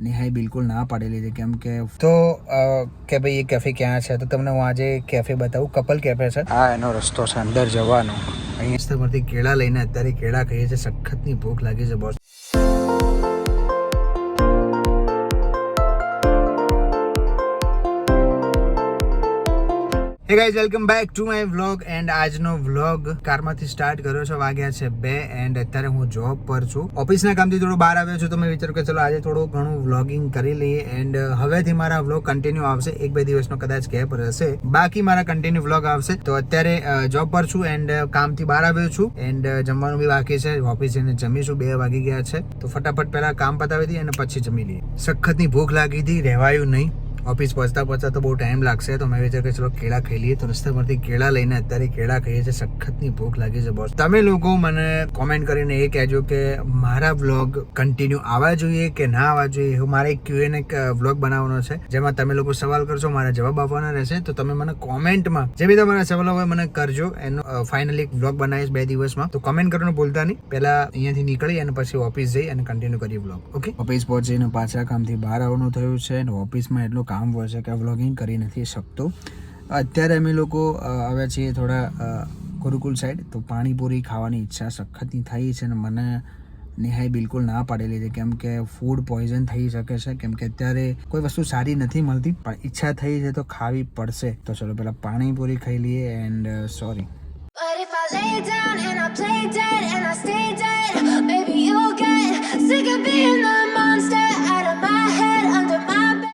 નેહાએ બિલકુલ ના પાડેલી છે કેમ કે તો કે ભાઈ એ કેફે ક્યાં છે, તો તમને હું આજે કેફે બતાવું. કપલ કેફે છે. આ એનો રસ્તો છે અંદર જવાનો. અહીંયા રસ્તામાંથી કેળા લઈને અત્યારે કેળા ખાઈએ છીએ. સખતની ભૂખ લાગી છે boss. Hey guys, welcome back to my vlog. And આજનો વ્લોગ કારમાંથી સ્ટાર્ટ કર્યો છે. વાગ્યા છે 2 એન્ડ અત્યારે હું જોબ પર છું. ઓફિસના કામથી થોડો બહાર આવ્યો છું તો મેં વિચાર્યું કે ચલો આજે થોડું ઘણું વ્લોગિંગ કરી લઈએ. એન્ડ હવેથી મારા વ્લોગ કન્ટિન્યુ આવશે. 1-2 દિવસનો કદાચ ગેપ રહેશે, બાકી મારા કન્ટિન્યુ વ્લોગ આવશે. તો અત્યારે જોબ પર છું એન્ડ કામથી બહાર આવ્યો છું એન્ડ જમવાનું બી બાકી છે. ઓફિસ જઈને જમીશું. 2 વાગી ગયા છે તો ફટાફટ પહેલા કામ પતાવી દઈએ અને પછી જમી લઈએ. સખતની ભૂખ લાગી હતી, રહેવાયું નહીં. ઓફિસ પહોંચતા તો બહુ ટાઈમ લાગશે તો મેં વિચાર્યું કે ચલો કેળા ખાઈ લઈએ. તો રસ્તા પરથી કેળા લઈને અત્યારે કેળા ખાઈએ છીએ. સખતની ભૂખ લાગી છે બોસ. તમે લોકો મને કોમેન્ટ કરીને એ કહેજો કે મારા વ્લોગ કન્ટિન્યુ આવવા જોઈએ કે ના આવવા જોઈએ. મારે એક Q&A વ્લોગ બનાવવાનો છે જેમાં તમે લોકો સવાલ કરશો, મારા જવાબ આપવાના રહેશે. તો તમે મને કોમેન્ટમાં જે બી તમારા સવાલ હોય મને કરજો. એનો ફાઇનલી એક વ્લોગ બનાવીશ 2 દિવસમાં. તો કમેન્ટ કરવાનું ભૂલતા નહીં. પહેલા અહીંયાથી નીકળી અને પછી ઓફિસ જઈ અને કન્ટિન્યુ કરીએ વ્લોગ. ઓકે, ઓફિસ પહોંચીને પાછા કામથી બહાર આવવાનું થયું છે અને ઓફિસમાં એટલું કામ હોય છે કે વ્લોગિંગ કરી નથી શકતો. અત્યારે અમે લોકો આવ્યા છીએ થોડા ગુરુકુલ સાઈડ. તો પાણીપુરી ખાવાની ઈચ્છા સખતની થઈ છે અને મને નેહાએ બિલકુલ ના પાડેલી છે કેમ કે ફૂડ પોઈઝન થઈ શકે છે. કેમ કે અત્યારે કોઈ વસ્તુ સારી નથી મળતી, પણ ઈચ્છા થઈ છે તો ખાવી પડશે. તો ચલો પહેલા પાણીપુરી ખાઈ લઈએ. એન્ડ સોરી,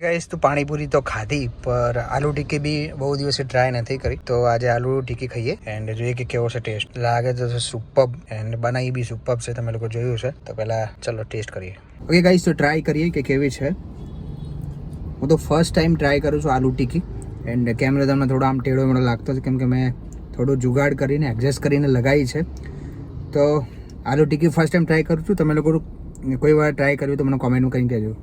ગાઈસ તો પાણીપુરી તો ખાધી, પર આલુ ટિક્કી બી બહુ દિવસે ટ્રાય નથી કરી. તો આજે આલુ ટિક્કી ખાઈએ એન્ડ જોઈએ કે કેવો છે ટેસ્ટ. લાગે તો સુપર્બ એન્ડ બનાવી બી સુપર્બ છે. તમે લોકો જોયું છે તો પહેલા ચલો ટેસ્ટ કરીએ. ઓકે ગાઈસ, તો ટ્રાય કરીએ કે કેવી છે. હું તો ફર્સ્ટ ટાઈમ ટ્રાય કરું છું આલુ ટિક્કી. એન્ડ કેમેરા તમને થોડો આમ ટેઢો મને લાગતો છે કેમ કે મેં થોડું જુગાડ કરીને એડજસ્ટ કરીને લગાવી છે. તો આલુ ટિક્કી ફર્સ્ટ ટાઈમ ટ્રાય કરું છું. તમે લોકો કોઈ વાર ટ્રાય કર્યું તો મને કોમેન્ટમાં કરીને કહેજો.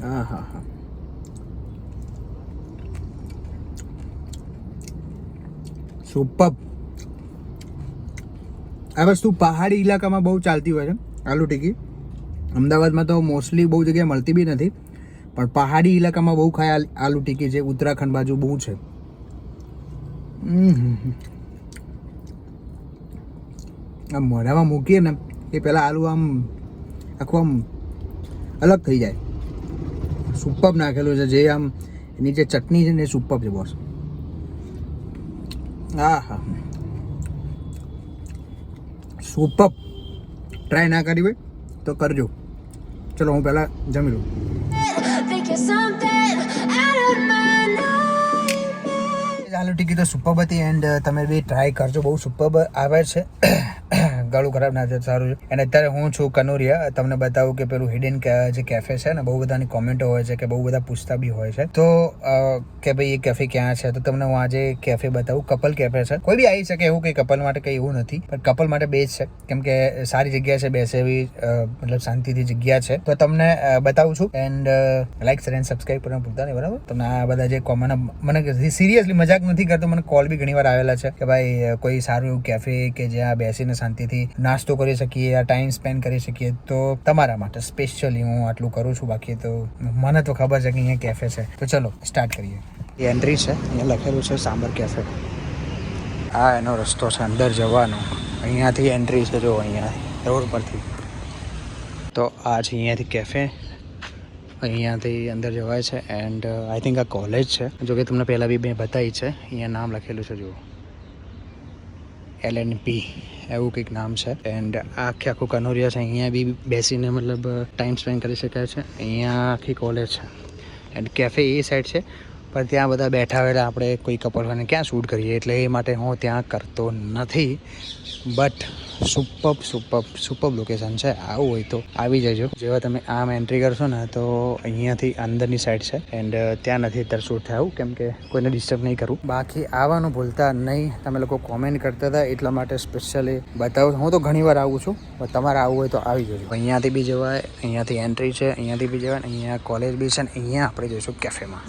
હા હા હા, સુપર્બ. આ વસ્તુ પહાડી ઇલાકામાં બહુ ચાલતી હોય છે આલુ ટિક્કી. અમદાવાદમાં તો મોસ્ટલી બહુ જગ્યાએ મળતી બી નથી, પણ પહાડી ઇલાકામાં બહુ ખાય આલુ ટિક્કી છે. ઉત્તરાખંડ બાજુ બહુ છે. આમ મોઢામાં મૂકીએ ને એ પહેલાં આલુ આમ આખું આમ અલગ થઈ જાય. સુપર્બ નાખેલું છે. જે આમ એની જે ચટણી છે ને એ સુપર્બ છે બોસ. હા હા, સુપર્બ. ટ્રાય ના કરી હોય તો કરજો. ચલો હું પહેલાં જમી લઉં. આલુ ટિક્કી તો સુપર્બ હતી એન્ડ તમે બી ટ્રાય કરજો. બહુ સુપર્બ આવે છે. ગળું ખરાબ ના થાય, સારું છે. અને અત્યારે હું છું કનોરિયા. તમને બતાવું કે પેલું હિડન જે કેફે છે ને, બહુ બધાની કોમેન્ટો હોય છે કે બહુ બધા પૂછતા બી હોય છે તો કે ભાઈ એ કેફે ક્યાં છે. તો તમને હું આજે કેફે બતાવું. કપલ કેફે છે. કોઈ બી આવી શકે એવું કંઈ કપલ માટે કંઈ એવું નથી, પણ કપલ માટે બેસ્ટ છે કેમ કે સારી જગ્યા છે બેસે એવી, મતલબ શાંતિથી જગ્યા છે. તો તમને બતાવું છું. And like share and subscribe કરવાનું ભૂલતા નહીં, બરાબર. તમને આ બધા જે મને સિરિયસલી મજાક નથી કરતો. મને કોલ બી ઘણી વાર આવેલા છે કે ભાઈ કોઈ સારું એવું કેફે કે જ્યાં બેસીને શાંતિથી નાસ્તો કરી શકીએ, ટાઈમ સ્પેન્ડ કરી શકીએ. તો તમારા માટે સ્પેશિયલી હું આટલું કરું છું. બાકી તો મને તો ખબર છે કે અહીંયા કેફે છે. તો ચલો સ્ટાર્ટ કરીએ. એ એન્ટ્રી છે, અહીંયા લખેલું છે સાંબર કેફે. આ એનો રસ્તો છે અંદર જવાનો. અહીંયાથી એન્ટ્રી છે, જો અહીંયા રોડ પરથી. તો આ છે અહીંયાથી કેફે. અહીંયાથી અંદર જવાય છે એન્ડ આઈ થિંક આ કોલેજ છે. જો કે તમને પહેલાં બી મેં બતાવી છે. અહીંયા નામ લખેલું છે, જુઓ LNP એવું કંઈક નામ છે. એન્ડ આખું કનોરિયા છે. અહીંયા બી બેસીને મતલબ ટાઈમ સ્પેન્ડ કરી શકાય છે. અહીંયા આખી કોલેજ છે એન્ડ કેફે એ સાઈડ છે, પણ ત્યાં બધા બેઠા હોય આપણે કોઈ કપલ હોય ક્યાં શૂટ કરીએ, એટલે એ માટે હું ત્યાં કરતો નથી. બટ સુપર્બ લોકેશન છે. આવું હોય તો આવી જજો. જેવા તમે આમ એન્ટ્રી કરશો ને તો અહીંયાથી અંદરની સાઈડ છે એન્ડ ત્યાં નથી અત્યારે શૂટ થયું કેમ કે કોઈને ડિસ્ટર્બ નહીં કરું. બાકી આવવાનું ભૂલતા નહીં. તમે લોકો કોમેન્ટ કરતા હતા એટલા માટે સ્પેશિયલી બતાવું. હું તો ઘણી વાર આવું છું, પણ તમારે આવવું હોય તો આવી જજો. અહીંયાથી બી જવાય, અહીંયાથી એન્ટ્રી છે, અહીંયાથી બી જવાય. અહીંયા કોલેજ બી છે ને અહીંયા આપણે જઈશું કેફેમાં.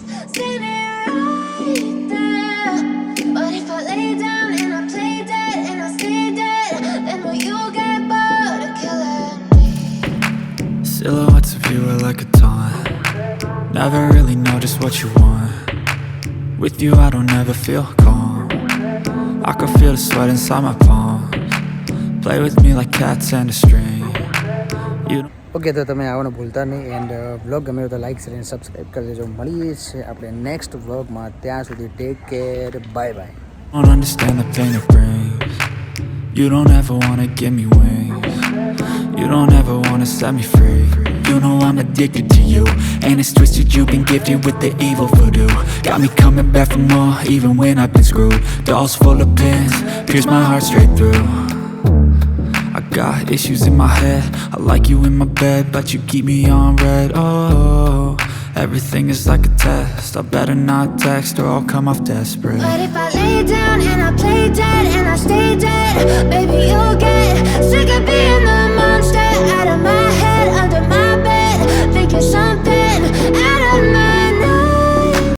Silhouettes of you are like a taunt. Never really know just what you want. With you I don't ever feel calm. I can feel the sweat inside my palms. Play with me like cats and a string. You don't okay, તો તમે આવવાનું ભૂલતા નહીં and vlog ગમે તો like share અને subscribe કરી દેજો. મળીએ છીએ આપણે નેક્સ્ટ વ્લોગમાં. ત્યાં સુધી take care, bye bye. understand the pain it brings. You don't ever wanna give me wings. You don't ever wanna set me free. You know I'm addicted to you, and it's twisted, you've been gifted with the evil voodoo. Got me coming back for more, even when I've been screwed. Dolls full of pins, pierce my heart straight through. I got issues in my head, I like you in my bed, but you keep me on red. Oh, everything is like a test, I better not text or I'll come off desperate. But if I lay down and I play dead and I stay dead, baby, you'll get sick of being the